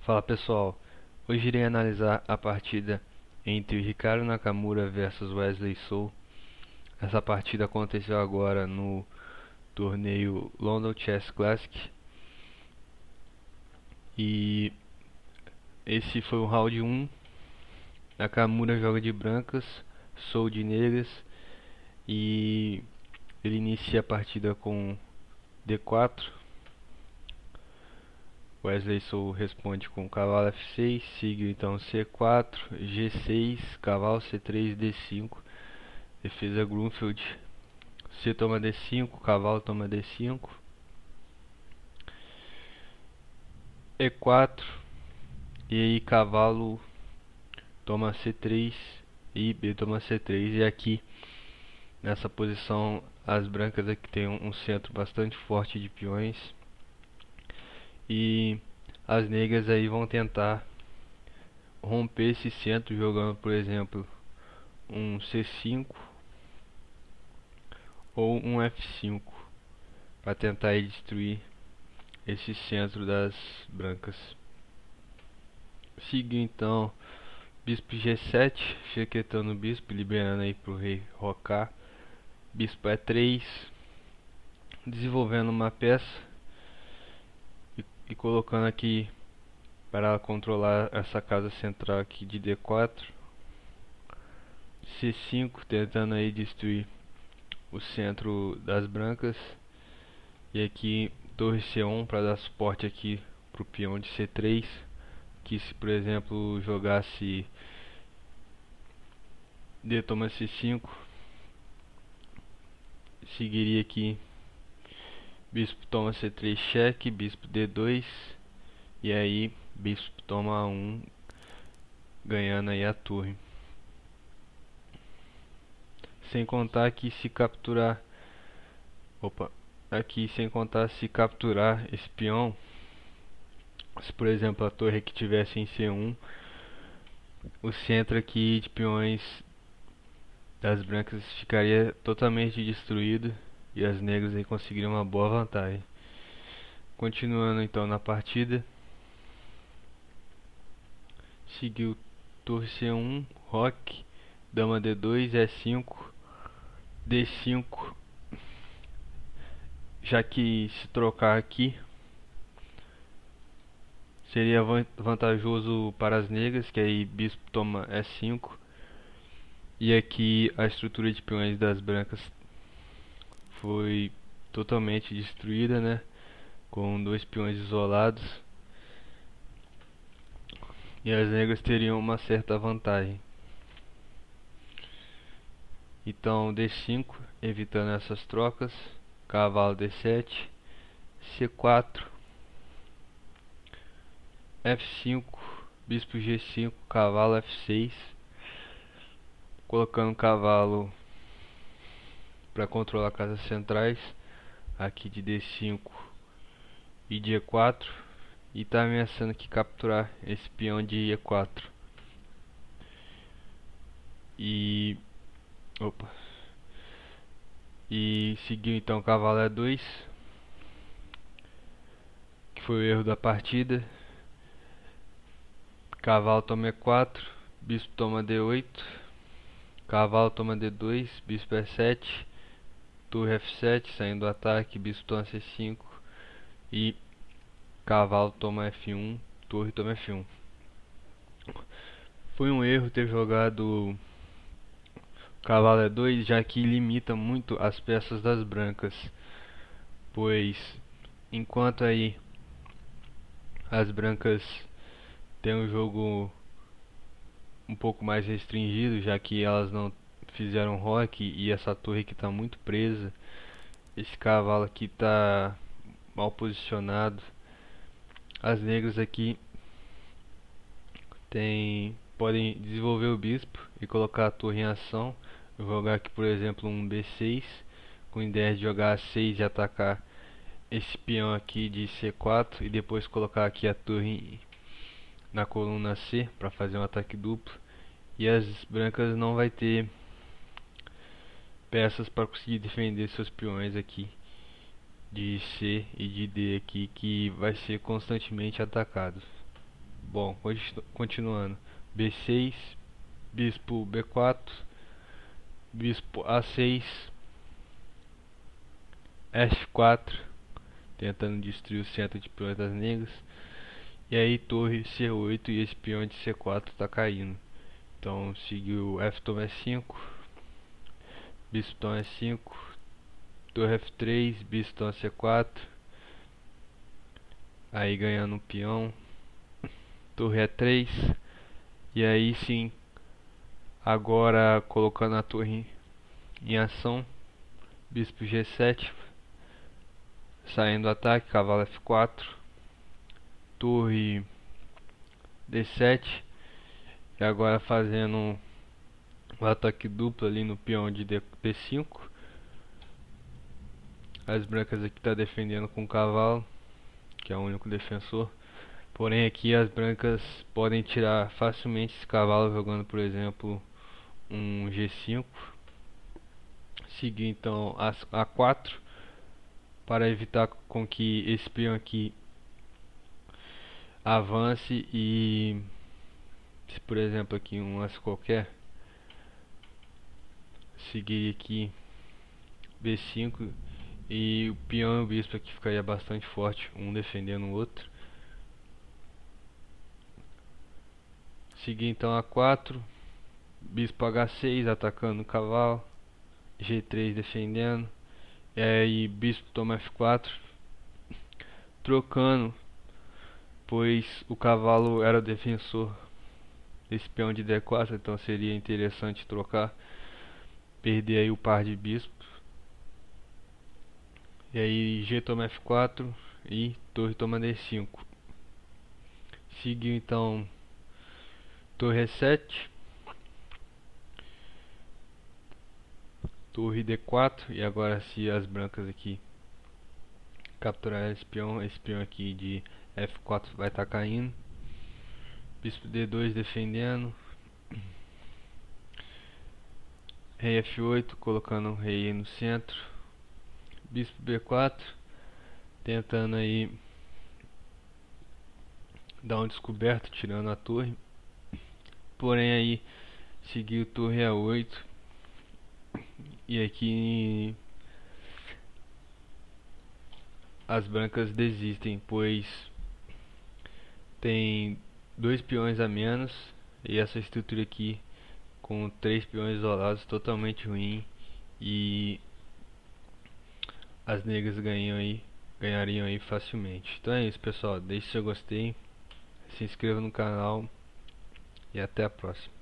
Fala pessoal, hoje irei analisar a partida entre Ricardo Nakamura versus Wesley So. Essa partida aconteceu agora no torneio London Chess Classic e esse foi o round 1. Nakamura joga de brancas, So de negras e ele inicia a partida com D4. Wesley So responde com cavalo F6, seguiu então C4, G6, cavalo C3, D5, defesa Grunfeld, C toma D5, cavalo toma D5, E4, e aí cavalo toma C3 e B toma C3, e aqui nessa posição as brancas aqui tem um centro bastante forte de peões. E as negras aí vão tentar romper esse centro jogando, por exemplo, um C5 ou um F5 para tentar aí destruir esse centro das brancas. Seguiu então bispo G7, chequetando o bispo, liberando aí para o rei rocar. Bispo E3, desenvolvendo uma peça e colocando aqui para controlar essa casa central aqui de D4. C5, tentando aí destruir o centro das brancas. E aqui torre C1 para dar suporte aqui para o peão de C3. Que se por exemplo jogasse D toma C5, seguiria aqui bispo toma C3 cheque, bispo D2, e aí bispo toma A1, ganhando aí a torre. Sem contar que se capturar, aqui sem contar se capturar esse peão, se por exemplo a torre que tivesse em C1, o centro aqui de peões das brancas ficaria totalmente destruído e as negras aí conseguiriam uma boa vantagem. Continuando então na partida, seguiu torre C1, roque, dama D2, E5, D5. Já que se trocar aqui seria vantajoso para as negras, que aí bispo toma E5, e aqui a estrutura de peões das brancas foi totalmente destruída, né, com dois peões isolados, e as negras teriam uma certa vantagem. Então D5, evitando essas trocas, cavalo D7, C4, F5, bispo G5, cavalo F6, colocando cavalo para controlar casas centrais, aqui de D5 e de E4, e está ameaçando aqui capturar esse peão de E4. E seguiu então cavalo E2, que foi o erro da partida. Cavalo toma E4, bispo toma D8, cavalo toma D2, bispo E7, torre F7, saindo do ataque, bispo toma C5 e cavalo toma F1, torre toma F1. Foi um erro ter jogado cavalo E2, já que limita muito as peças das brancas, pois enquanto aí as brancas têm um jogo um pouco mais restringido, já que elas não fizeram roque e essa torre que está muito presa, esse cavalo aqui está mal posicionado. As negras aqui podem desenvolver o bispo e colocar a torre em ação. Eu vou jogar aqui por exemplo um B6, com ideia de jogar A6 e atacar esse peão aqui de C4 e depois colocar aqui a torre na coluna C para fazer um ataque duplo. E as brancas não vai ter peças para conseguir defender seus peões aqui de C e de D aqui, que vai ser constantemente atacados. Bom, continuando. B6, bispo B4, bispo A6, F4, tentando destruir o centro de peões das negras. E aí torre C8 e esse peão de C4 tá caindo. Então seguiu F toma E5, bispo toma E5, torre F3, bispo toma C4. Aí ganhando um peão, torre E3. E aí sim, agora colocando a torre em ação, bispo G7, saindo do ataque, cavalo F4, torre D7, e agora fazendo um ataque duplo ali no peão de D5. As brancas aqui tá defendendo com o cavalo, que é o único defensor. Porém aqui as brancas podem tirar facilmente esse cavalo jogando, por exemplo, um G5. Seguir então A4 para evitar com que esse peão aqui avance e, se por exemplo aqui um lance qualquer, seguir aqui B5 e o peão e o bispo aqui ficaria bastante forte, um defendendo o outro. Seguir então A4, bispo H6 atacando o cavalo, G3 defendendo, e aí bispo toma F4, trocando, pois o cavalo era defensor desse peão de D4, então seria interessante trocar, perder aí o par de bispos. E aí G toma F4 e torre toma D5. Seguiu então torre E7, torre D4, e agora se as brancas aqui capturar esse peão aqui de F4 vai estar caindo. Bispo D2 defendendo, rei F8 colocando o rei aí no centro, bispo B4 tentando aí dar um descoberto tirando a torre, porém aí seguiu torre A8 e aqui as brancas desistem, pois tem dois peões a menos e essa estrutura aqui com 3 peões isolados totalmente ruim, e as negras ganhariam aí facilmente. Então é isso, pessoal, deixe seu gostei, se inscreva no canal e até a próxima.